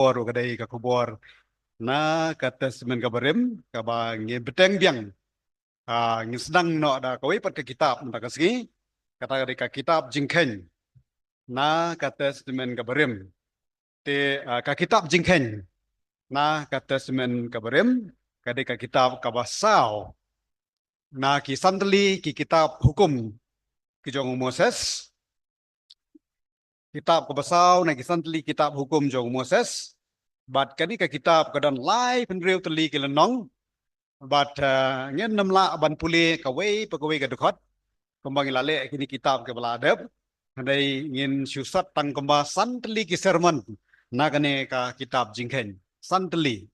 Baru kadai ka kubor na kata semen kabarim kaba ngi beteng biang ngi sedang no da kawai pat ke kitab na kasgi kata kadai ka kitab jingken na kata semen kabarim te ka kitab jingken na kata semen kabarim kadai ka kitab kabasau na ki sandali ki kitab hukum ki jong Moses kitab kabasau na ki sandali kitab hukum jong Moses bat kani ka kitab kadan lai penriu teli kilenong bat ngin namla ban puli kawai pegawai kadukot kembang lale kini kitab ke beladab handai ngin susat tang kemba santeli ki sermon nagane ka kitab jingken santeli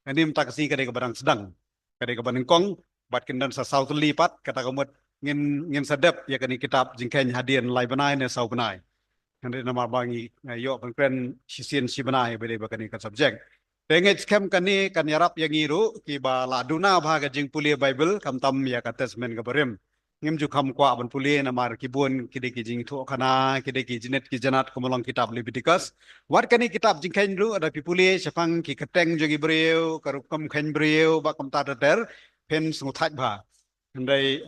ini minta kasih kadai ke barang sedang kadai ke banengkong bat kendan sa sau teli pat kata kamut ngin ngin sedap ya kani kitab jingken hadian lai benai ne sau benai handai nama bangi yo pengkren sisien si benai bede bakani ka subjek Pengen scam kani kan yarap yang iru ki ba laduna bhaga jing puli Bible kam tam ya katesmen kabarim ngim ju kam kwa ban puli namar kibun kide ki jing thu khana kide ki jinet ki janat kumolong kitab Leviticus wat kani kitab jing kain ru ada pipuli sepang ki keteng jogi breu karup kam kain breu ba kam ta ter pen sungthaj bha andai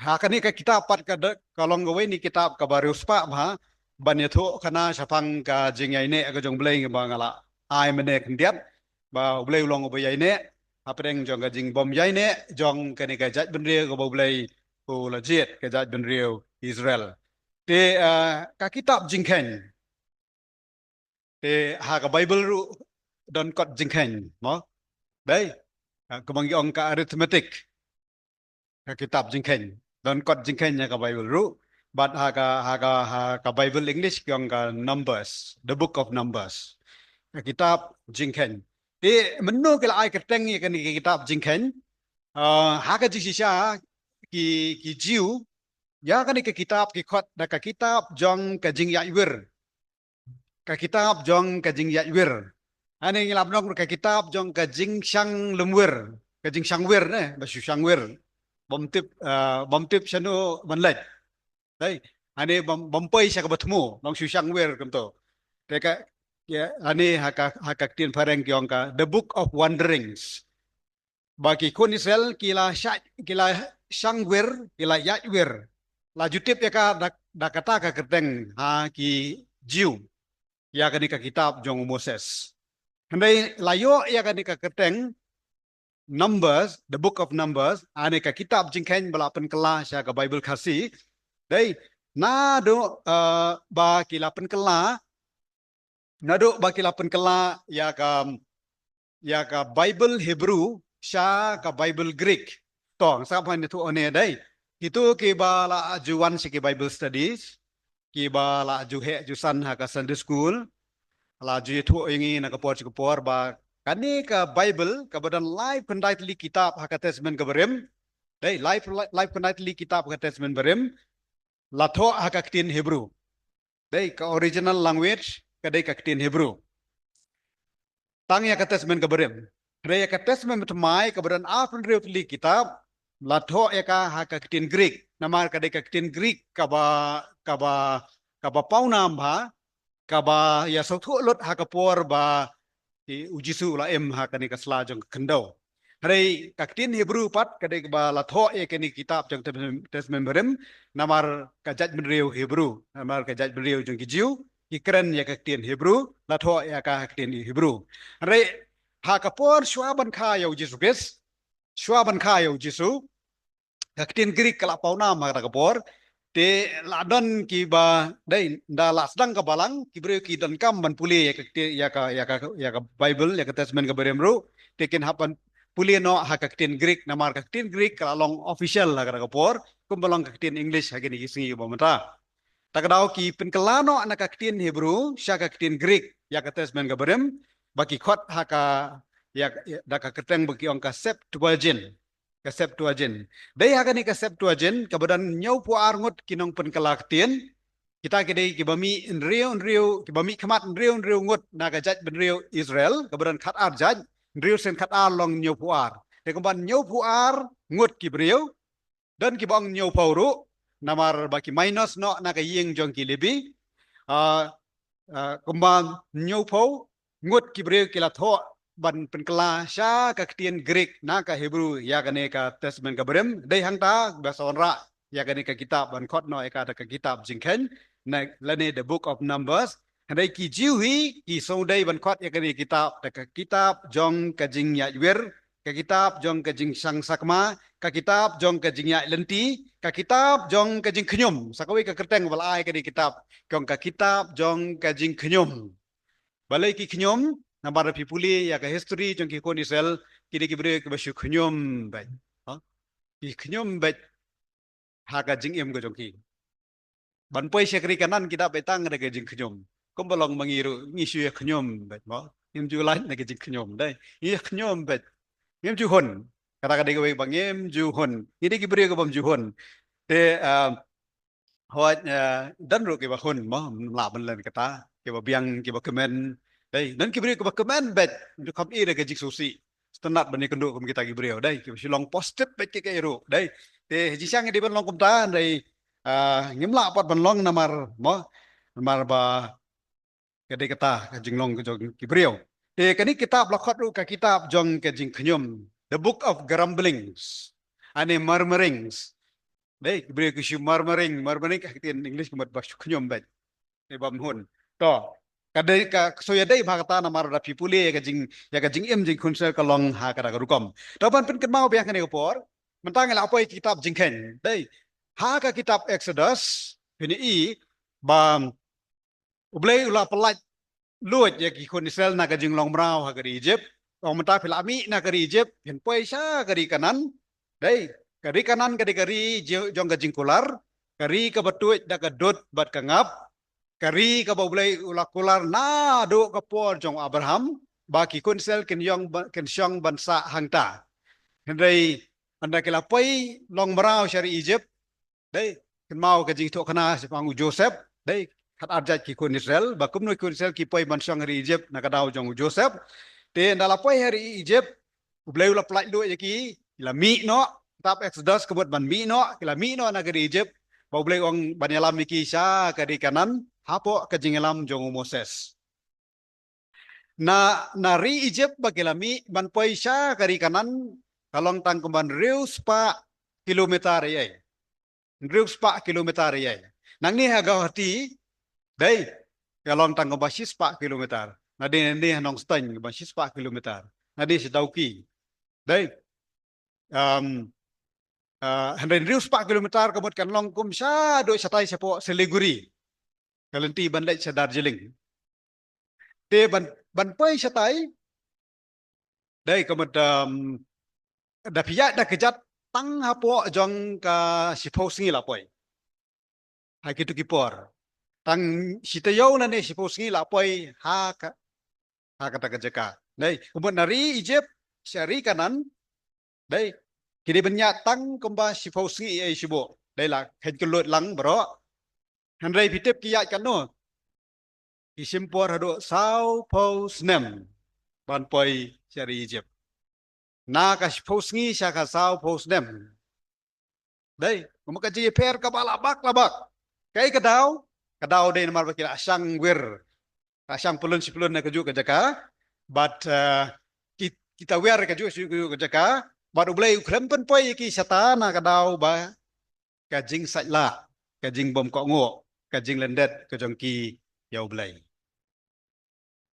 ha kani ka kitab pat ka kalong gawe ni kitab kabaru spa bha ban ya thu khana sepang ka jing ai ne ka jong bleng ba ngala ai mene kendiat ba boleh ulang apa yai ne apa yang jong gajing bom yai ne jong kene kajat benrio ko boleh ko legit kajat benrio Israel te ka kitab jingken te ha ka Bible ru don kot jingken mo dai kemang ong ka arithmetic ka kitab jingken don kot jingken ya ka Bible ru but ha ka Bible English yong ka Numbers the book of Numbers kitab jingken di menu kala ai keteng ya kan kitab jingken haka jisisha ki jiu ya kan ke kitab ki khot da ka kitab jong ka jing yair ka kitab jong ka jing yair ane ngilap nok ka kitab jong ka jing sang lumwer ka jing sangwer ne ba su sangwer bom tip sanu manlaj dai ane bom pai sa ka batmu long su sangwer kam to ka ya ani haka tin pareng kyong ka the book of wanderings bagi kun Israel kila sangwer kila yatwer la jutip ya ka da kata ka keteng ha ki jiu ya ka ni ka kitab jong Moses handai layo ya ka ni ka keteng Numbers the book of Numbers ane ka kitab jingken balapan kela sya ka Bible kasi dai na do ba kilapan kela Naduk baki lapan kela ya ka Bible Hebrew sya ka Bible Greek. Tong sa pa nitu one dai. Itu ki ba la juan si ki Bible studies, ki ba la ju he jusan ha ka Sunday school, la ju tu ingi na ka por ba kani ka Bible ka badan live pendai teli kitab ha ka testament ka berem. Dai live pendai teli kitab ha ka testament berem. La tho ha ka tin Hebrew. Dai ka original language kadai ka tin Hebrew. Tang ya katesmen kabarem. Raya katesmen betamai kabaran afun riu tuli kitab. Latho ya ka haka kitin Greek. Namar kadai ka kitin Greek kaba paunam ba kaba ya sautu lot haka por ba ujisu la em haka ni kasla jong kendau. Hari kakitin Hebrew pat kadai ba latho ya kini kitab jong tesmen berem. Namar kajat menriu Hebrew. Namar kajat menriu jong kijiu. Ikren ya kakitin Hebrew. Latho ya ka kakitin Hebrew. Hari hakapor swaban kaya ujisu kes. Swaban kaya ujisu. Kakitin Greek kalak paunam haka kapor. Te ladon ki ba dai da la sedang ka balang ki breu ki dan kam ban puli ya ka Bible ya ka testament ka beremru teken hapan puli no ha ka tin Greek namar ka tin Greek ka long official ha ka por kum balong ka tin English ha gini singi ba mata takadau ki penkelano anak ka tin Hebrew sya ka tin Greek ya ka testament ka berem baki khot ha ka ya da ka keteng baki ong ka Septuagint ka Septuagint. Dai haga ni ka Septuagint kabadan nyau pu arngut kinong penkelak tien kita kidai kibami nriu kibami khamat nriu ngut na ka jaj benriu Israel kabadan khat ar jaj nriu sen khat ar long nyau pu ar. Te kaban nyau pu ar ngut kibriu dan kibang nyau pauru namar baki minus no na ka ying jong ki lebi kembang nyau pau ngut kibreu kila tho ban penkela sya ka ketien Greek na ka Hebrew ya kane ka Testament ka berem dei hang ta bahasa onra ya kane ka kitab ban khot no ka ka kitab jingkhen na lane the book of Numbers dei ki jiu hi ki so dei ban khot ya kane kitab ka kitab jong ka jing ya wer ka kitab jong ka jing sang sakma ka kitab jong ka jing ya lenti ka kitab jong ka jing khnyum sakawi ka kerteng wal ai ka di kitab jong ka kitab jong ka jing khnyum balai ki khnyum na bara pipuli ya ka history jong ki kon Israel kini ki bre ki bashu khnyum bai ha ki khnyum bai ha ka jing em ko jong ki ban poi sekri kanan kita betang ada ka jing khnyum kom balong mangiru ngisu ya khnyum bai mo em ju lain na ka jing khnyum dai i khnyum bai em ju hon kata kata ke bang em ju hon ini ki bre ko bam ju hon te hoi dan ru ki ba hon mo la ban len kata ki ba biang ki ba kemen đây nên cái brio cái comment bet itu kam ira ke jik susi stenat bani kenduk kum kita brio đây ki silong posted bet ke ero đây te jisang di ban long kum ta đây ngimla pat ban long namar mo namar ba ke de kata ke jinglong ke jong ki brio te kani kitab lakhot ru ka kitab jong ke jing khnyum the book of grumblings ane murmurings đây brio ke shu murmuring ka tin english kumat ba khnyum bet e bam hun to kadai ka soya dai bhagata namar da pipule ya ka jing em jing kunsel kalong ha kada rukom taban pen kenmau biang kene opor mentang la apa kitab jingken dai ha ka kitab Exodus ini I bam ublei ula pelat luat ya ki kun Israel na ka jing long brau ha ka Egypt ong menta filami na ka Egypt pen poi sya ka kanan dai kari kanan kari jong ka jing kular kari ka batuit da ka dot bat ka ngap kari ka boleh ulakular na do ka por jong Abraham baki kunsel ken syong bansa hangta hendai anda kila pai long marau syari Egypt dai ken mau ka jing thok kana sipangu Joseph dai khat arjat ki kun Israel bakum no kun Israel ki pai bansang hari Egypt na kadau jong Joseph te ndala pai hari Egypt boleh ula plai do ki la mi no tap Exodus kebut ban mi no kila mi no na ka Egypt boleh ong banyalam ki sya kari kanan hapo kajingelam jong Moses. Na ri Egypt bagilami ban poisya kari kanan kalong tang kumban rius pa kilometer ye. Rius pa kilometer ye. Nang ni haga hati dai kalong tang kumban sis pa kilometer. Na ni nong steng kumban sis pa kilometer. Na di sedauki. Dai henry rius pa kilometer kemut kan long kum sya do satai sepo Siliguri. Kalenti bandai sa Darjeeling. Te ban pai satai dai kamad da piyat da kejat tang hapo jong ka sipau singi la poi. Hai kitu kipor. Tang sitayau na ne sipau singi la poi ha kata kejaka. Dai umut nari Egypt syari kanan dai kini banyak tang kumba sipau singi ai sibo. Dai la hen kelut lang bro. Handai pitip kiyat kan no. Isimpor hado sao pos nem ban poi syari Egypt. Na ka pos ngi sya ka sao pos nem. Dai, kumaka ji per ka balabak labak. Kai kadau dai namar bakila asyang wir. Asyang pulun na kaju ka jaka. But kita wer kaju ka jaka. But ublay krempen poi ki syata na kadau ba kajing sajla, kajing bom kok ngo, kajing lendet kajong ki yau blay.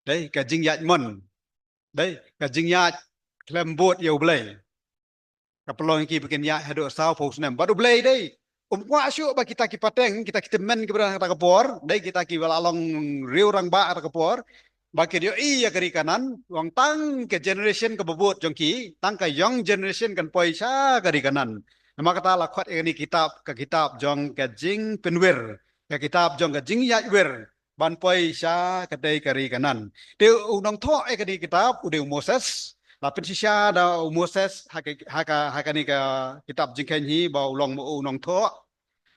Đấy cả jing yat mon đấy cả jing yat klembot yau blay kapelong ki bikin yat hado sao pos nem baru blay đấy kwa syu ba kita ki pateng kita men ki berang ta kapor đấy kita ki walalong riu rang ba ta kapor ba ki dio iya kari kanan wang tang ke generation ke bobot jong ki tang ka young generation kan poi sa kari kanan nama kata la khot ini kitab jong ke jing penwer ke kitab jong ke jing yat wer ban poi sya kadai kari kanan te unang tho kadi kitab ude Moses la pensisya da Moses hakani ka kitab jingken hi ba ulong mo unang tho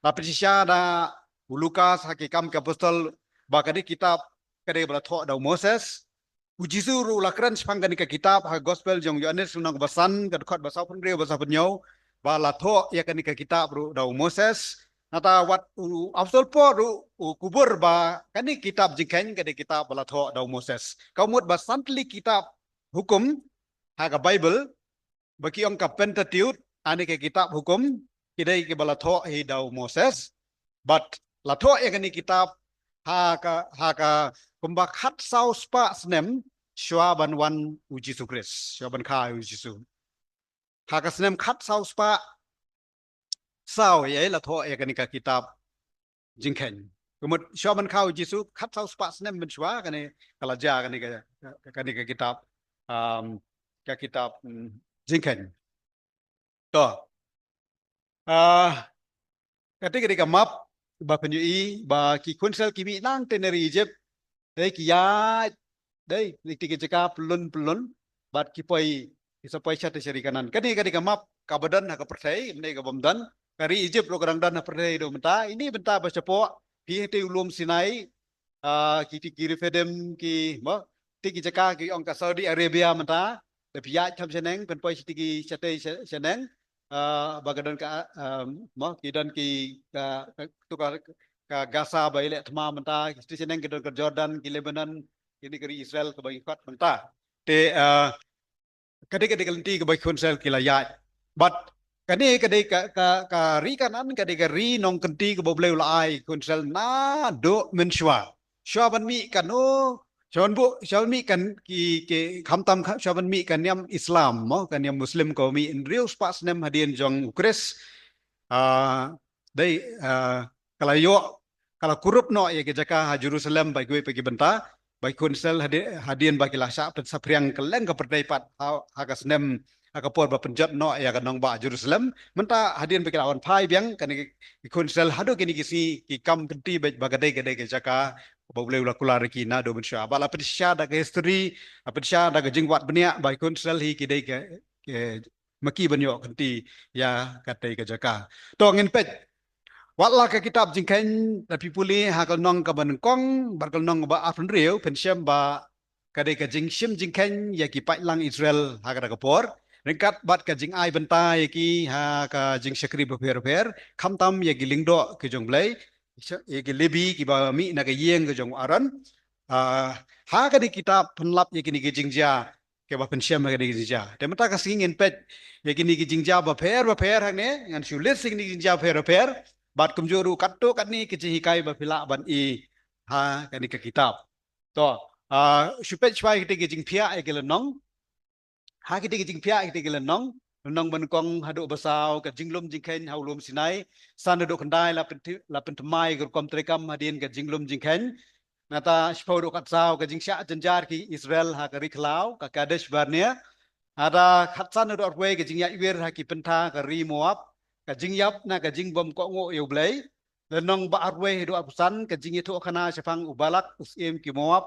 la pensisya da Lukas hakikam ka apostol ba kadi kitab kadi bala tho da Moses ujisu ru la kran spangani ka kitab ha gospel jong Yohanes unang basan ka khot basa pun reu basa penyau ba la tho ya kani ka kitab ru da Moses nata wat afsul po kubur ba kani kitab jingkeng kani kitab balatho daw Moses kaumut ba santli kitab hukum haga Bible bagi ang ka Pentateuch ani ke kitab hukum kidai ke balatho hi daw Moses but latho ya kani kitab haga kumbakat saus pa snem shwa ban wan uji sukris shwa ban kha uji su haga snem khat saus pa sao ye latho ya kani ka kitab jingkeng kumut shwa ban kha uji su khat saus pa snem ben shwa kani kalaja kani ka kitab ka kitab jingkeng to ketika map ba penyui ba ki kunsel kimi nang teneri Egypt dei ki ya dei likti jeka pelun bat ki poi isapai chat seri kanan ketika map kabadan ha percaya mene ka bomdan kari Egypt lo kadang dan percaya do menta ini benta ba cepo pi te ulum Sinai ki kiri fedem ki mo tiki jeka ki ong ka Saudi Arabia menta de pia cham seneng pen poi tiki chate seneng bagadan ka mo kidan ki tukar ka Gaza ba ile thma menta ki seneng kidan ke Jordan ki Lebanon ini keri Israel ke bagi kuat menta te ketika lenti ke bagi konsel ki layat but kani ka ri kanan ketika ri nong kenti ke boleh ulai konsel na do menshwa shwa ban mi kanu Shawan mi kan ki kamtam shawan mi kan yam Islam mo kan yam Muslim ko mi in real spas nem hadien jong Ukris dai kalau yo kalau kurup no ya ke jaka Jerusalem bagi gue pergi benta bagi konsel hadien bagi lahsa pen sapriang keleng ke perdaipat hagas nem akapor ba penjat no ya kan nong ba Jerusalem menta hadien bagi lawan pai biang kan konsel hado kini kisi ki kam kenti bagadai gadai ke jaka boleh ulah keluar lagi na do mensya bala pedisya da ke history pedisya da ke jingwat benia bai konsel hi kidai ke maki banyo kenti ya katai ke jaka to ngin pet watla ke kitab jingkeng tapi puli hakal nong ka bankong barkal nong ba afun riu pensyam ba kadai ke jingshim jingkeng ya ki lang Israel hakada ke por ringkat bat ke jing ai bentai ki ha ka jing syakri beper kamtam ya gilingdo ke jongblai ye lebi ki ba mi na ke yeng ke jong aran ha ka di kitab penlap ye kini ke jingja ke ba pensyam ke di jingja de mata ka singin pet ye kini ke jingja ba per hang ne ngan sulit sing ni jingja per bat kumjuru katto kat ni ke hikai ba pila ban i ha ka ni ke kitab to supet chwai ke jing pia ke lenong ha ke jing pia ke lenong nong ban kong hadu basau ke jinglum jingkhen haulum Sinai san hadu kandai la pentemai ke kom trekam hadin ke jinglum jingkhen nata shpau do katsau ke jingsya jenjar ki Israel ha ke riklau ka Kadesh Barnea ada khatsan hadu arwe ke jingya iwer ha ki penta ke ri Moab ke jingyap na ke jingbom ko ngo yu blai lenong ba arwe hadu apusan ke jingitu khana sefang ubalak usim ki Moab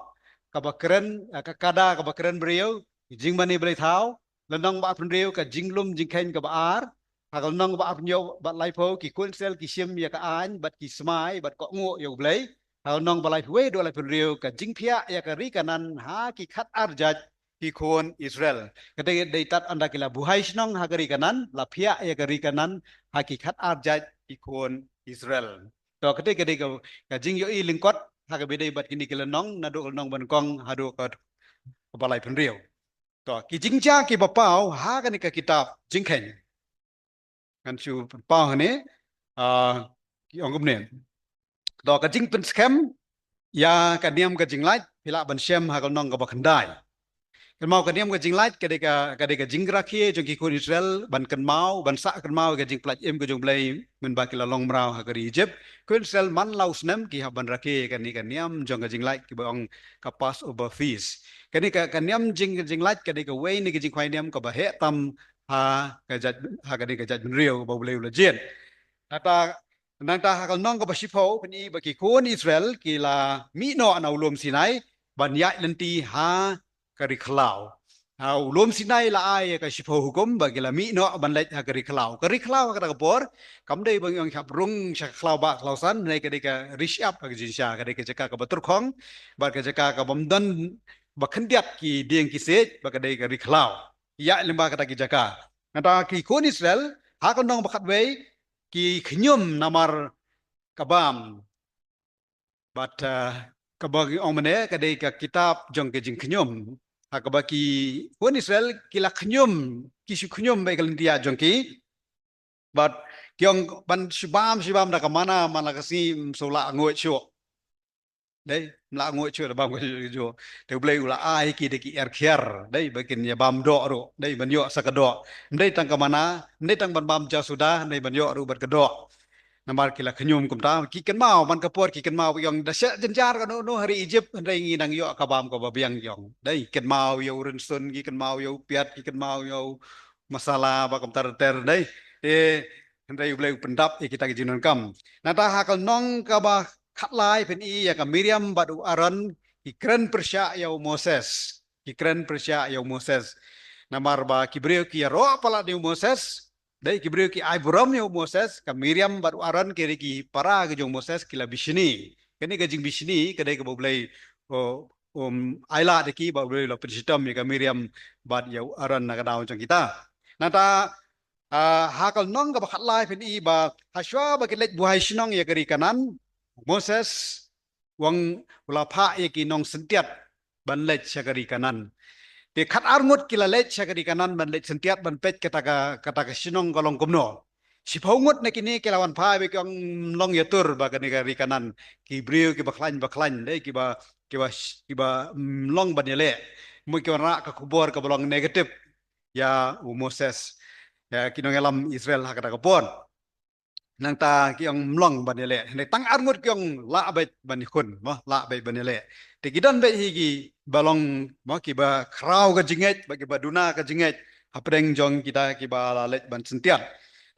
ka bakren ka kada ka bakren beriau jingmani blai thau lenong ba aprendeu ka jinglum jingkhen ka baar hakal nong ba apnyo ba laipo ki kunsel ki sim ya ka an bat ki smai bat ko ngo yo blai hakal nong ba laipo do la aprendeu ka jingphia ya ka ri kanan ha ki khat arjat ki kon Israel kate deitat anda kila buhai snong ha kari kanan la phia ya ka ri kanan ha ki khat arjat ki kon Israel to kate ka jing yo i lingkot ha ka bedai bat kini kila nong na do nong ban kong ha do ka ba lai aprendeu to ki jingja ki bapau ha kan ka kitab jingkhen kan chu pau ne ki ongum ne to ka jing pen scam ya ka niam ka jinglait pila ban shem ha ka nong ka bakhandai kan mau ka niam ka jinglait ka de ka jingra ki jong ki kun Israel ban kan mau ban sa kan mau ka jing plat em ka jong blai men ba ki la long mrau ha ka Egypt kun Israel man laus nem ki ha ban rake kan ni ka niam jong ka jinglait ki bang ka pass over fees cái này cái niệm jing lách cái này cái way này cái jing khoai niệm cái bà hệ tâm cái giật cái này cái giật real bầu liu là diện ta nàng ta cái nong cái bà ship ho bên y bà kỳ khuôn Israel kỳ là mỹ nọ nào luôn Sinai ban yai lên ti cái riklau luôn Sinai là ai cái ship ho hukum bà kỳ là mỹ nọ ban lấy cái riklau cái bor cầm đây bằng yang khap rung sạc khlau bạc khlau san này cái rish up cái jinsha cái cái betul khong bà cái cái bom dan bakhendiat ki dieng ki se bakadai ka riklau ya lemba kata ki jaka nata ki kon Israel ha kon nong bakat wei ki khnyum namar kabam but kabagi ong mene kadai ka kitab jong ke jing knyum kabaki pun Israel kila knyum kisu knyum bai kalindia jong ki but kyong ban shibam da kamana mana kasi sola ngoi chu đấy là ngồi chưa là bam cái jo đều play là ai kia de ki er kiar đấy bagian ya bam do ro đấy ban yo sakado đấy tang kamana đấy tang ban bam ja sudah đấy ban yo ro ber kedo namar kila kanyum kumta ki ken mau man kapor ki ken mau yang da se jenjar kan no hari Egypt đấy ngi nang yo kabam ko babiang yong đấy ken mau yo run sun ki ken mau yo piat ki ken mau yo masalah ba kam tar ter đấy đây play pendap kita ki jinon kam nata hakal nong ka ba khát lai pen i ya ka Miriam badu Aaron ikren persya ya Moses ikren persya ya Moses namar ba kibreu ki ro pala de Moses dai kibreu ki Abraham ya Moses ka Miriam badu Aaron kiri ki para ke jong Moses kila bishini kini ke jing bishini kedai ke boblai o aila de ki boblai lo pensitam ya ka Miriam bad ya Aaron na ka daw jong kita nata hakal nong ka ba khat lai pen i ba haswa ba kilet buhai sinong ya kiri kanan Moses wang ulapa iki nong sentiat ban lech syakari kanan. Te khat arngut kila lech syakari kanan ban lech sentiat ban pet kata sinong kolong kumno. Si paungut na kini kilawan pa be kang long yatur ba kani kari kanan ki brio ki baklan dai ki ba long ban yele. Mu ki wana ka kubor ka bolong negatif ya Moses ya kinong alam Israel hakata kapon. Nang ta kiong mlong banele ne tang arngut kiong la bet banikun mo la bet banele te kidan bet higi balong mo ki ba krau ka jinget bagi ba duna ka jinget apreng jong kita ki ba lalet ban sentian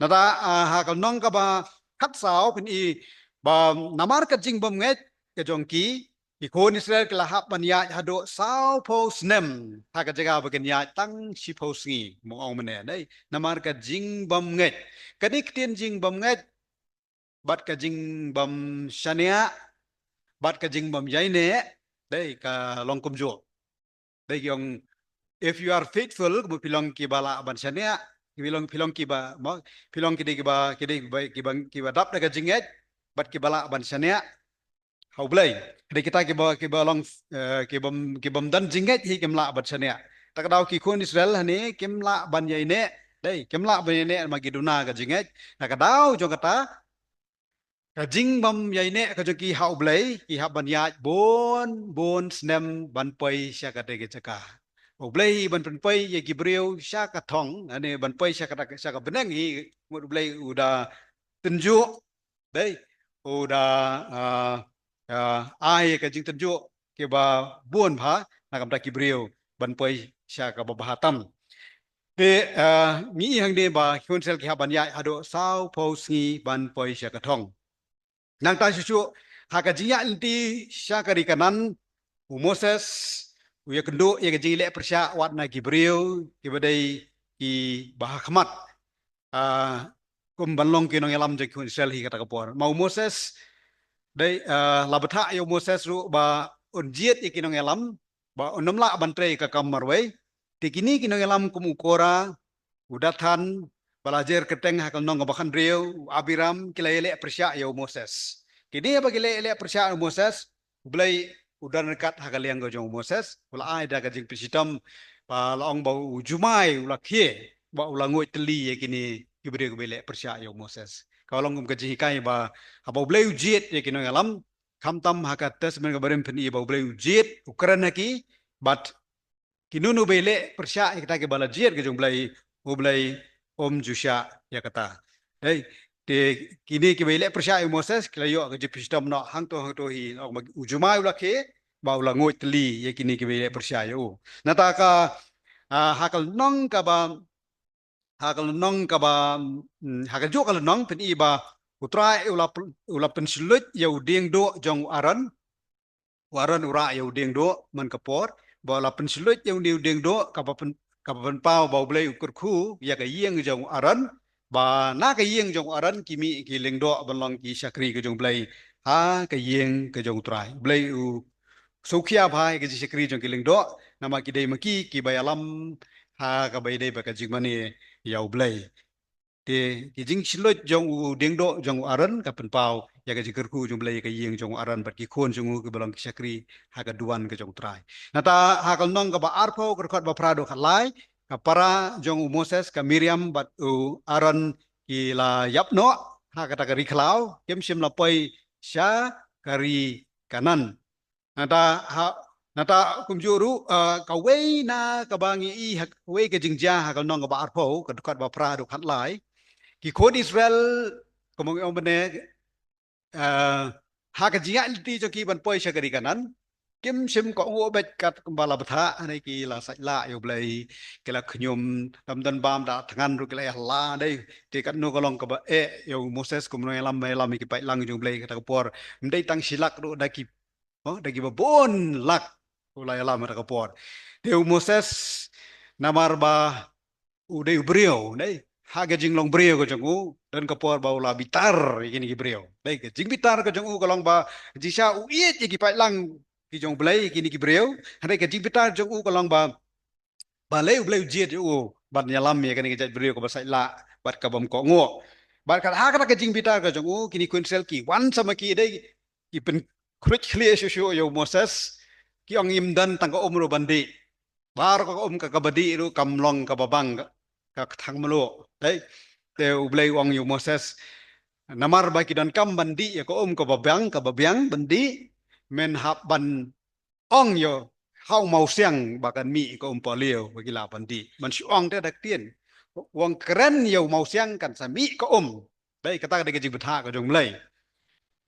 nata ha kal nong ka ba khat sao pin i ba namar ka jing bom nget ke jong ki kon Israel kala hap ban ya hado sao po snem ha ka jaga bagen ya tang si po sngi mo ong mene dai namar ka jing bom nget kadik tin jing bom nget bat ka jing bam shania bat ka jing bam yaine dei ka long kum jo dei yong if you are faithful mo pilong ki bala ban shania pilong ki ba mo pilong ki ba ki ba dap da ka jinget bat ki bala ban shania hau blai dei kita ki ba long ki bam dan jinget hi kim la ban shania tak dau ki kun Israel hani kim la ban yaine dei kim la ban yaine magi duna ka jinget nak dau jo kata ka jing bam yai ne ka ki hau blai ki ha ban ya bon snem ban pai sha ka te ke chaka o blai ban pen pai ye ki breu sha ka thong ane ban pai sha ka benang hi ngut blai uda tenju dei uda ai ka jing tenju ke ba bon pha na kam ta ki breu ban pai sha ka ba bahatam te mi hang de ba khun sel ki ha ban ya hado sao po sngi ban pai sha ka thong nang ta susu hakajiya inti syakari kanan Moses uya kendo ya kaji le persya wat na Gibril kibadai ki bahakmat kum banlong kinong elam je kun Israel hi kata kapor mau Moses dai labata yo Moses ru ba unjiet ikinong elam ba unamla bantre ka kamarwe tikini kinong elam kum ukora udatan belajar keteng hakal nong bakan Rio Abiram kilele persya yo Moses kini apa kilele persya Moses belai udah nekat hakal yang gojong Moses ula ai da gajing pisitam pa laong bau jumai ula kie ba ula ngoi teli ya kini kibere bele persya yo Moses kalau ngum gajing kai ba abau belai ujiet ya kini ngalam kamtam hakat tes men gabarem peni ba belai ujiet ukuran haki but kinunu bele persya kita ke bala jiet gajong belai Om Jusha ya kata. Hey, te kini ki bele persya Moses klayo ke pistam no hang to hi ok ujuma ula ke ba ula ngoi teli ye kini ki bele persya yo. Nata ka hakal nong ka ba hakal jo kal nong pen i ba utra ula pensulut yo ding do jong aran waran ura yo ding do man kapor ba la pensulut yo ding do ka ba kapan pau bau belai ukur ku ya ka yeng jong aran ba na ka yeng jong aran kimi ki lengdo banlong ki syakri ke jong belai ha ka yeng ke jong trai belai u sokia bhai ke syakri jong ki lengdo nama ki dei maki ki bayalam ha ka bai dei ba ka jing mani yau belai te ki jing silot jong u dengdo jong aran kapan pau ya ka jingkerku jong belai ka yeng jong aran bat ki khon jong ke belong ki sakri ha ka duan ke jong trai nata ha kal nong ka ba arpo ka khot ba prado khalai ka para jong Moses ka Miriam bat aran ki la yapno ha ka ta ka ri khlau kem sim la poi sha kari kanan nata ha nata kumjuru ka wei na ka bangi i ha wei ka jingja ha kal nong ka ba arpo ka khot ba prado khalai ki khod Israel komong ông bên ha ka jinga ti cho ki ban poi shakari kanan kim sim ko ngo bet kat kembala betha nei ki la sai la yo blai ki la khnyum tam dan bam da thangan ru ki la la dei ti kat no kolong ka ba yo Moses kum no lam mai lam ki pai lang jung blai ka por ndai tang silak ru da ki da ki ba bon lak ulai lam ka por yo Moses namar ba udai brio dei haga jing long brio ko jong u dan kapor bau la bitar ini ki brio dei ke jing bitar ko jong u kolong ba jisa u iet ki pai lang ki jong blai kini ki brio hande ke jing bitar jong u kolong ba balai blai jet u bat nyalam ya kani ke jat brio ko ba sai la bat ka bam ko ngo bat ka ha ka ke jing bitar ko jong u kini kunsel ki wan sama ki dei ki pen kruch clear shu yo Moses ki ong im dan tang ko umro bandi bar ko ka kabadi ru kam long ka babang ka thang malo đấy te ublei wang yu Moses namar ba ki dan kam bandi ya ko ka babyang bandi men hab ban ong yo hau mau siang ba kan mi ko pa leo ba ki la bandi man si ong te dak tien wang keren yo mau siang kan sa mi ko đấy kata ka de jing betha ko jong lei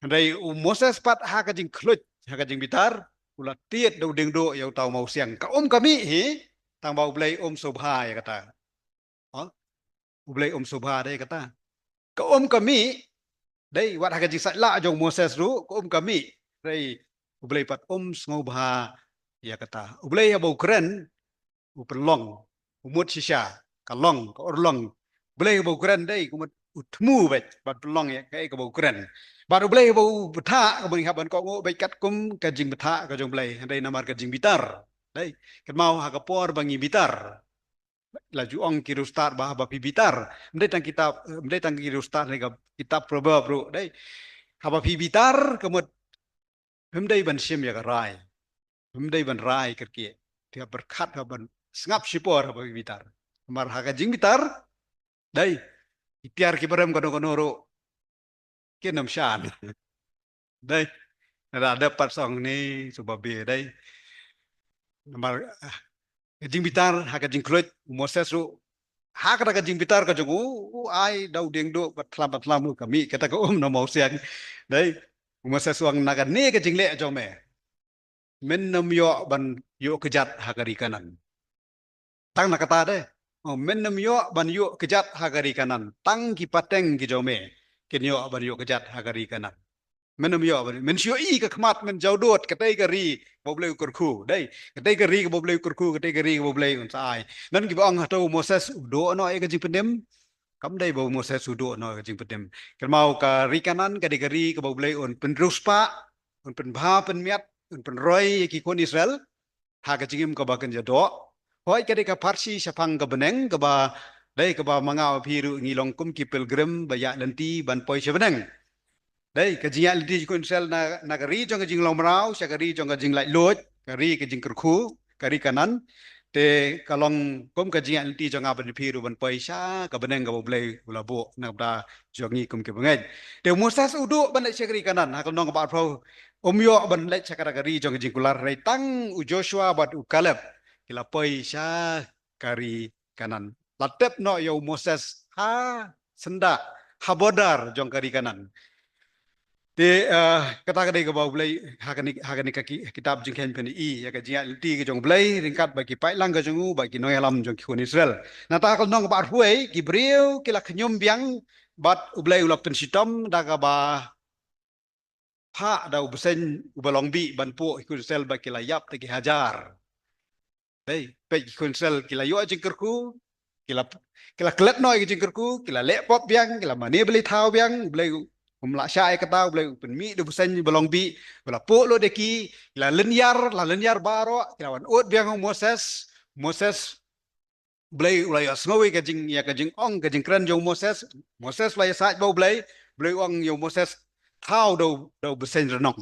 đây Moses pat ha ka jing khlut ha ka jing bitar ulat tiet do ding do yo tau mau siang ka ka mi hi tang ba ublei sobha ya kata ublei sobha đây kata ka kami đây wat haka jing la jong Moses ru ka kami đây ublei pat ngobha ya kata ublei ya bau keren upelong umut shisha kalong ka orlong ublei bau keren đây kumut utmu bet bat pelong ya kai ka bau keren bat ublei bau betha ka bang haban ko ngo bet kat kum ka jing betha ka jong blei đây namar ka jing bitar đây kat mau haka por bangi bitar laju ong kiru start bah ba bitar mde tang kiru start ni kitab proverb ru dai haba bitar kemut hemdai ban sim ya rai hemdai ban rai kerkie dia berkat ban sengap sipor haba bitar mar haga jing bitar dai itiar ki berem kono ru kenam shan dai ada pat song ni subabe dai mar jing bitar haga jing kluit Moses ru hak ka jing bitar ka jongu ai dau ding do batlam kami kata ko no mau siang dai Moses suang naga ne ka jing le jo me men nam yo ban yo kejat hagari kanan tang na kata de men nam yo ban yo kejat hagari kanan tang ki pateng ki jo me ken yo ban yo kejat hagari kanan menam yo men sio i ka khmat men jawdot katai ka ri boblei ukur khu dai katai ka ri ka boblei ukur khu katai ka ri ka boblei un sai nan ki bang hato Moses do no e ka jing pendem kam dai bo Moses do no ka jing pendem kan mau ka ri kanan ka ka ri ka boblei un pen ruspa un pen bha pen miat un pen roi ki kon Israel ha ka jingim ka ba kan jado hoi ka ka parsi sapang ka beneng ka ba dai ka ba mangau phiru ngilong kum ki pilgrim ba ya lenti ban poi sebeneng đây cái gì anh đi con sel na cái ri trong cái jing long rau sa cái ri trong cái jing lại lốt cái ri cái jing kerku cái ri kanan te kalong kom cái gì anh đi trong apa di piru ban paisa cái beneng cái boblei ula bo na da jongi kom ke bengai te Moses udu ban lại sa cái ri kanan ha kalong ba pro omyo ban lại sa cái ri trong cái jing kular rai tang u Joshua bat u Caleb kila paisa cái ri kanan latep no yo Moses ha senda habodar jong cái ri kanan te kata kadai ka blai hakani ka kitab jingkhen pen i ya ka jia ti ka jong blai ringkat bagi pai lang ka jongu bagi noyalam jong ki Israel na ta kal nong ba huai ki breu ki la khnyum biang bat ublai ulap pen sitam da ka ba pha da ubsen ubalong bi ban po ki Israel ba ki la yap te ki hajar dei pe ki Israel ki la yo jingkerku ki la klet noi ki jingkerku ki la le pop biang ki la mane beli thau biang blai la syai kata boleh penmi de busan belong bi bela po lo deki la lenyar baro lawan ot biang Moses boleh ulai asngawi ka jing ong ka jing kran jong Moses boleh sa bau boleh ong yo Moses thao đâu besen renong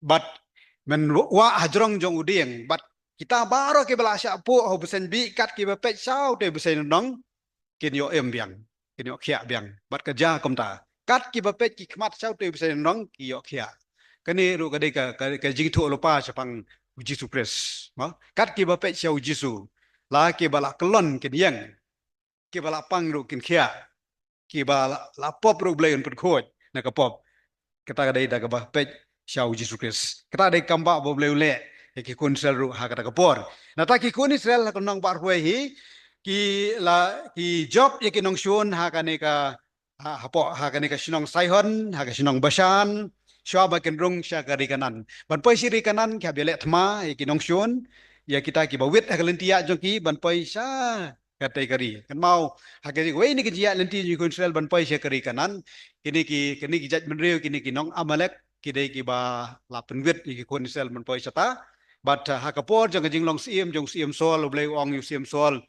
but men wa hajrong jong udieng but kita baro ke bala sya pu ho besen bi kat ki ba pe sao te besen renong kin yo em biang kin yo khia biang but ka ja kom ta kat ki ba pe ki khmat sao te besen renong ki yo khia kani ru ka de ka jing thu lo pa chapang Jesus Christ ma kat ki ba pe sao Jesus la ki bala kelon kin yang ki bala pang ru kin khia ki bala la pop ru bleun put khoj na ka pop kita kadai da ka pe shau Jesus Christ kita dai kamba bo bleu le ki kun sel ru ha kata kapor na ta ki kun Israel ha nong bar hue hi ki la ki job ye ki nong shun ha ka ne ka ha po ha ka ne ka shinong saihon ha ka shinong basan shwa ba ken rung sha ka ri kanan ban pai si ri kanan kya bele thma ye ki nong shun ya kita ki ba wit ha ka lentia jong ki ban pai sha katai kari kan mau ha ka we ni ki ya lenti ji kun Israel ban pai sha kari kanan kini ki jaj menriu kini ki nong amalek kidai ki ba la penwit ki kon Israel man poi sata but ha kapor jong jing long jong siem sol blei ong yu siem sol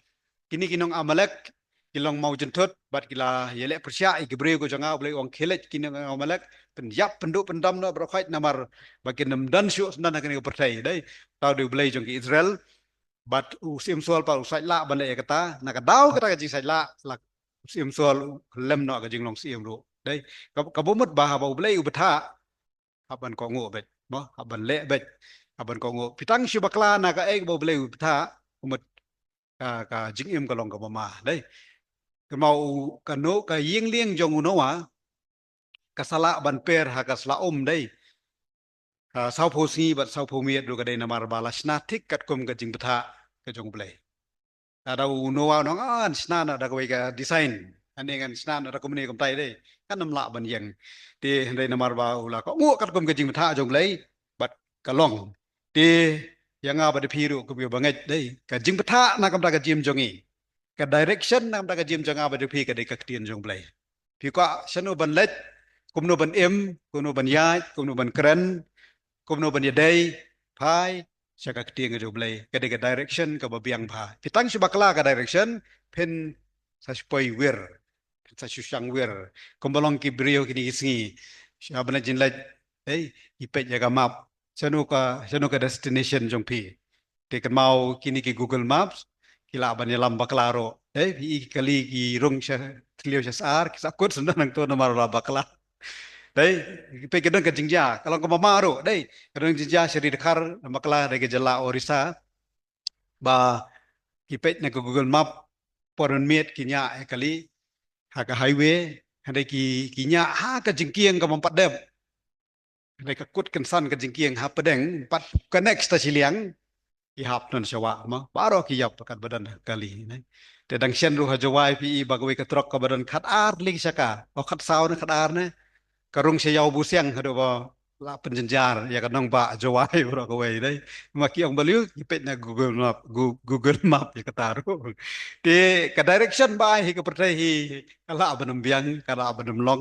kini ki nong amalek ki long mau jentut bat kila yele persya ki breu ko janga blei ong khelet kini nong amalek pen yap penduk pendam no brokhait namar bakin nam dan syu nan kini ko pertai dai tau de blei jong ki Israel but u siem sol pa u sai la ban le kata na ka dau kata ka jing sai la siem sol lem no ka jing long siem ru dai ka bomut ba ha ba blei u betha haban ko ngo bet mo haban le bet haban ko ngo pitang shi bakla na ka ek bo bleu tha umut ka jing im ka long ka ma dai ka mau ka no ka ying lieng jong no wa ka sala ban per ha ka sala dai sau pho si bat sau pho miet ru ka dai namar bala sna thik kat kum ka jing betha ka jong blei ada no wa no an sna na da ka ka design ane kan sna na da komuni kom tai dai kan nam la ban yang ti dai namar ba ula ko ngo kat kum ka jing betha jong blei bat ka long ti yang apa de piru ko bi bangai dai ka jing betha na kam ta ka jim jongi ka direction na kam ta ka jim jonga ba de pi ka de ka tien jong blai pi ko sanu ban let kum no ban em kum no ban ya kum no ban kren kum no ban ya dai phai sa ka tien ka jong blai ka de ka direction ka ba biang pha pi tang shi bakla ka direction pen sa spoi wir sa syang wir kum balong ki brio kini singi sya ban jin let ei ipet ya ka map sanu ka destination jong pi te kan mau kini ki Google Maps kila ban yalam baklaro pi kali ki rung sya tlio sya sar ki sakut sendan nang to namar la bakla dai pe kedang ka jingja kalau ko mamaro dai kedang jingja seri dekar bakla de ke jela orisa ba ki pe na ko Google Map poron miet kinya kali ha ka highway hande ki nya ha ka jingkieng ka mampat demในกกุดกันสั้นกันจริงเกียงฮับประเด็งปัดกันเน็กซ์ตาชิเลียงอีฮับนั่นชาวะมั้งบารอกิยับกันบัดนั้นกาลีนะแต่ดังเช่นรู้ฮะจวายพีบางเวกตรอกกับบัดนั้นขัดอาร์ลิงชะกาเอาขัดสาวนะขัดอาร์นะกระรุงเชียวบุเซียงเขาดูว่าลาเป็นจันจาร์อยากกันน้องบะจวายบรอกเวได้มากี่องบลิวเป็นนะ Google Map Google Map อยากกระตารู้ที่กับ direction บายให้กับประเทศที่กะลาบันมเบียงกะลาบันมลอง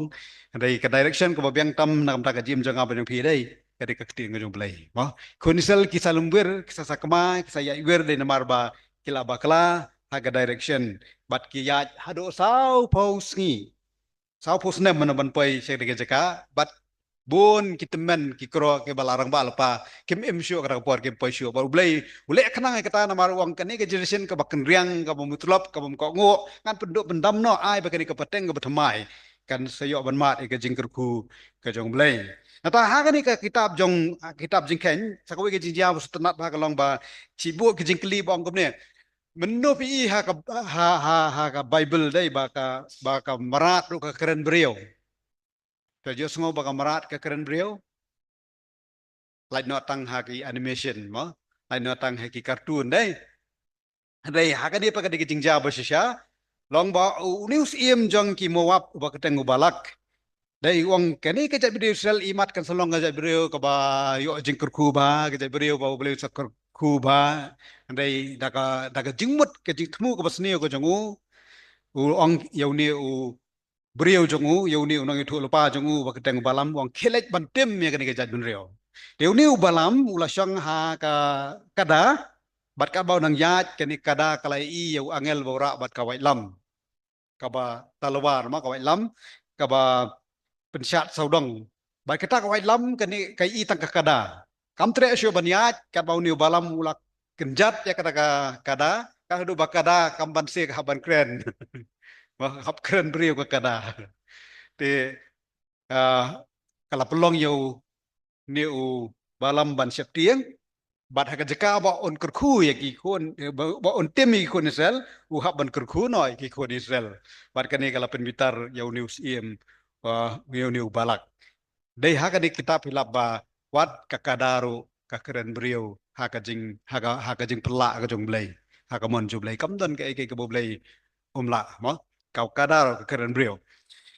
dari ke direction ke babiang tam nak tak jim jangan apa yang pidai kadi ke keting ngajung play ma kunisel kisah lumbir kisah sakma kisah ya wir de namar ba kila bakla haga direction bat ki ya hado sau pos nem man pai sek de jaka bat bun kitemen ki kro ke balarang bal pa kim em syu ka por kim pai syu ba ulai ulai kenang kata namar wang kani ke generation ke baken riang ke mutlop ke ko ngo ngan penduk pendam no ai ba kani ke peteng ke bethamai kan sayok ban mat ke jingkerku ke jong blai na ta ha ni ka kitab jing ken sakwe ke jingjia bu stanat ba ka long ba chibu ke jingkli bong kom ne menu pi ha ka bible dai ba ka marat ru ka keren brio ka jo sngo ba ka marat ka keren brio lai no tang ha ki animation mo lai no tang ha ki cartoon dai ha ka ni pa ka di ke jingjia ba shisha long ba news im jong ki mowap ba keteng balak dai wong kani ke jat video Israel imat kan salong ke jat video ke ba yo jingkur ku ba ke jat video ba boleh sakar ku ba dai daga jingmut ke jingtmu ke basni ko jongu ong yo ni brio jongu yo ni unang itu lupa jongu ba keteng balam wong kelet bantem ya kani ke jat binrio deu ni balam ula syang ha ka kada bat ka bau nang yat kani kada kalai i yo angel bora bat ka wai lam ka ba talwar ma ka wai lam ka ba pensat saudong bai kita ka wai lam kani kai i tang ka kada kam tre syo baniat ka bau niu balam ulak kenjat ya kata ka kada ka du bakada kam ban se ka ban kren ma hap kren brio ka kada te kala pelong yo niu balam ban siap tieng bat ha ka jeka ba on kerku ya ki kon ba on tem ki kon Israel u hap ban kerku noi ki kon Israel bat kani kala penbitar yo news iem niu balak dei haka di kitab hilap ba wat kakadaru kakeren beriau haka jing haka jing pelak ka jong blai haka mon ju blai kam don ke bo blai umla mo kau kadaru kakeren beriau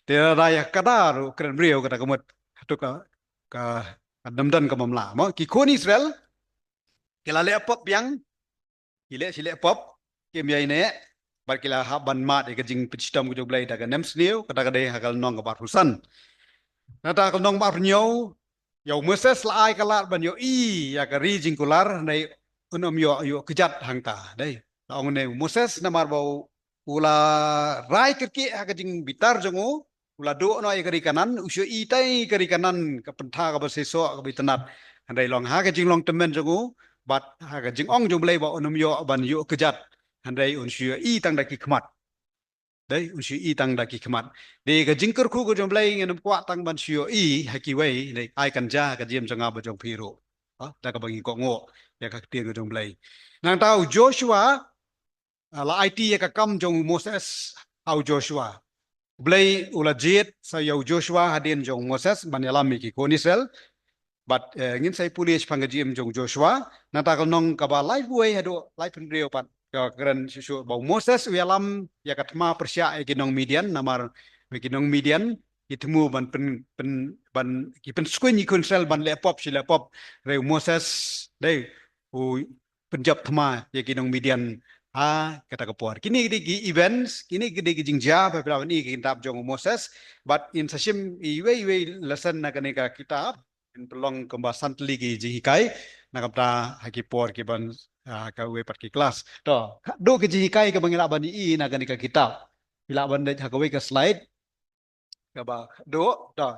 te raya kadaru keren beriau kata kamut tu ka damdan ka mamla mo ki kon Israel kila le pop yang kile sile pop ke miai ne bar kila haban mat ke jing pichtam ku jong blai daga nem sniu kata kade hakal nong ka barusan nata kal nong ba pnyo Yau Moses la ai kalat ban yo i ya ka ri jingkular nei unom yo kejat hangta dei ong ne Moses namar bau ula rai kerki ha ka jing bitar jongo ula do no ai kari kanan usyo i tai kari kanan ka pentha ka baseso ka bitanat handai long ha ka jing long temen jongo bat ha ka jing ong jong blei ba unom yo ban yo kejat handai unsyo i tang da ki khmat đấy un shi i tang da ki khmat de ga jingker khu go jom lai ngem kwa tang ban shio i ha ki wei le ai kan ja ka jem janga ba jong phiro da ka bangi ko ngo ya ka tien go jom lai nang tau Joshua la IT ya ka kam jong Moses au Joshua blai ula jet sa yo Joshua hadin jong Moses ban yalam ki ko Israel but ngin sai pulis pangajim jong Joshua nang ta ka nong ka ba lai buai hado lai pen rio pat ya keren susu bau Moses wialam ya katma persya ginong Midian namar ginong Midian itemu ban ban ki pen skuin ikun sel ban lepop si lepop re Moses dei u penjab thma ya ginong Midian kata kapor kini di events kini di jingja pa pelawan ni kitab jong Moses but in sashim iwe lesson na kanika kitab in pelong kembasan teligi jihikai nakapta hakipor ki ban ka we pat ki kelas to do ke ji kai ke bangila ban i na kan ka kitab bila ban de ka we ka slide ka ba do to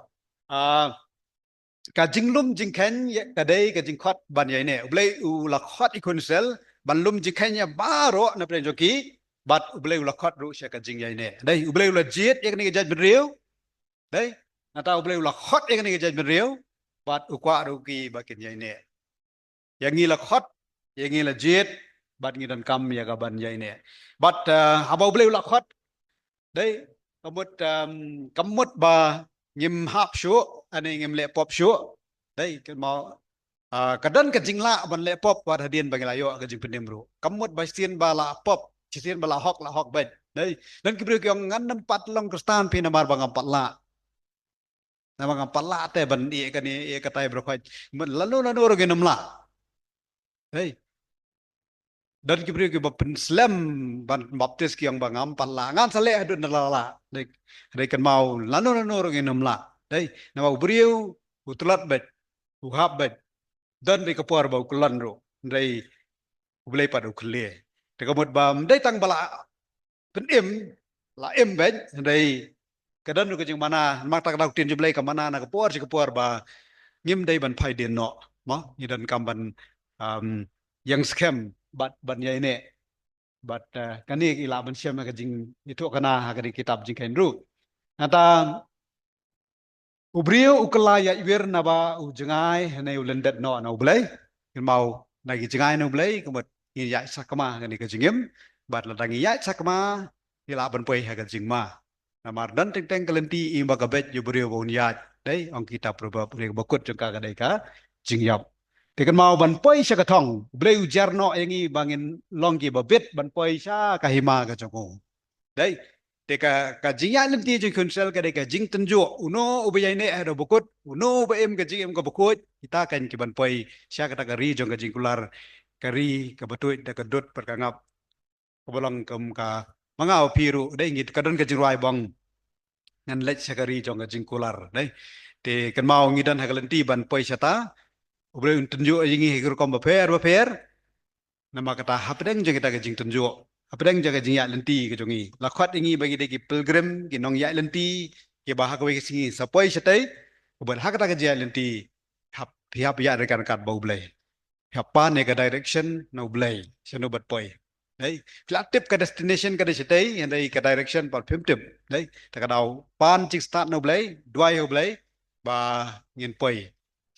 ka jinglum jingkhen ka dei ka jingkhot ban yai ne ublei u la khot ikun sel ban lum jingkhen ya baro na pre joki bat ublei u la khot ru sha ka jing yai ne dei ublei u la jet ek ni ka jaj riu dei na ta ublei u la khot ek ni ka jaj riu bat u kwa ru ki ba kin yai ne yang ngi la khot yang ngi la jet bat ngi dan kam ya gaban ya ini bat abau beli la khot dei kamut ba ngim hap shu ane ngim le pop shu dei ke mau kadan ke jingla ban le pop war hadien bangilayo ke jing pendemru kamut ba sien ba la pop sien ba la hok bet dei dan kibru kyong ngan nempat long kristan pi namar bangam patla nama ngam patla te ban i kan i katai bro khoi lalu ro genom la hei dan kibri ke bapen slam ban baptis ki yang bangam palangan sale adu nalala dei kan mau lanu orang enam la dei nama beriu utulat bet uhab bet dan dei kapor bau kulan ro dei ulai padu kle te kamut bam dei tang bala pen la bet dei kadan ru ke jing mana mak tak dau tin jublai ka mana na kapor ba ngim dei ban phai den no mo ni dan kam ban yang scam ban ya ini bat kani ila ban siam ka jing itu kana ka di kitab jing kain ru nata ubrio ukala ya iwer na ba ujengai na ulendet no na ublai mau na gi jengai na ublai kemat ni ya sakama kani ka jingem bat ladang ya sakama ila ban poi ha ka jing ma namar dan teng kalenti imba ka bet yu brio bon ya dei ong kitab proba brio bakut jengka ka dei ka jing yap tekan mau ban poi sya katong blei ujarno yangi bangin longgi babet ban poi sya kahima ka jongo dai teka ka jingya lenti jing kunsel ka dei ka jing tenjo uno ubayai ne ado bukut uno ba em ka jing em ka bukut kita kan ki ban poi sya kata ka ri jong ka jing kular kari ka batut da ka dot perkangap kabolong kem ka mangau piru dai ngit kadon ka jing ruai bang ngan lech sya ka ri jong ka jing kular dai te kan mau ngidan ha ka lenti ban poi sya ta ublei tunjuk jingi hikur kom baper nama kata hapdeng jeng kita jing tunjuk hapdeng jaga jing ya lenti ke jongi lakwat ingi bagi deki pilgrim ki nong ya lenti ke bah ka we singi sapoi setai buat hak ta kerja lenti hap pihak pihak rekan kat bau belai hapa ne ka direction no belai seno bat poi đấy flat tip ka destination ka de setai yang dai ka direction par phim tip đấy ta ka dau pan chik start no belai dwai ho belai ba ngin poi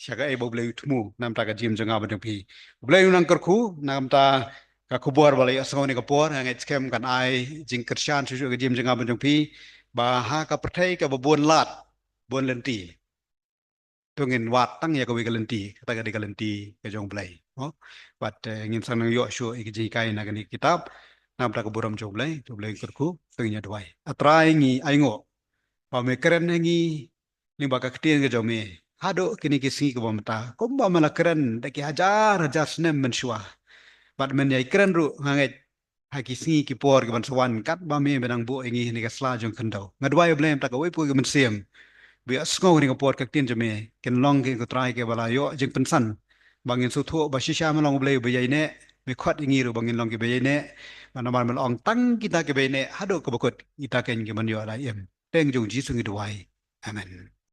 syaga e bau belai tmu nam ta ka jim janga ba pi belai nang kerku nam ta ka kubur balai asong ni kapur ngai scam kan ai jing kershan susu ka jim janga ba pi ba ha ka perthai ka ba buon lat buon lenti tu ngin wat tang ya ka wi ka lenti kata ka di ka lenti ka jong belai oh wat ngin sang yo shu ik ji kai na ka ni kitab nam ta ka buram jong belai kerku tu nya dwai atrai ngi ai ngo pa me keren ngi ni ba ka ktien ka jong me hado kini kisi ka ba mata kom ba mala keren de ki hajar hajar snem men shwa bat men yai keren ru ngai hai kisi ki por ki ban swan kat ba me benang bu ngi ni ka sla jong kendo ngadwai blem ta ka wei pu ki men siem biar sengau ni kapor kak tin jeme ken long ke ko try ke bala yo jing pensan bangin su thu ba shisha ma long blei be yai ne me khwat ingi ru bangin long ke be yai ne mana man mal ong tang kita ke be ne hado ko bakot ita ken ke man yo la yem teng jung ji sungi duai amen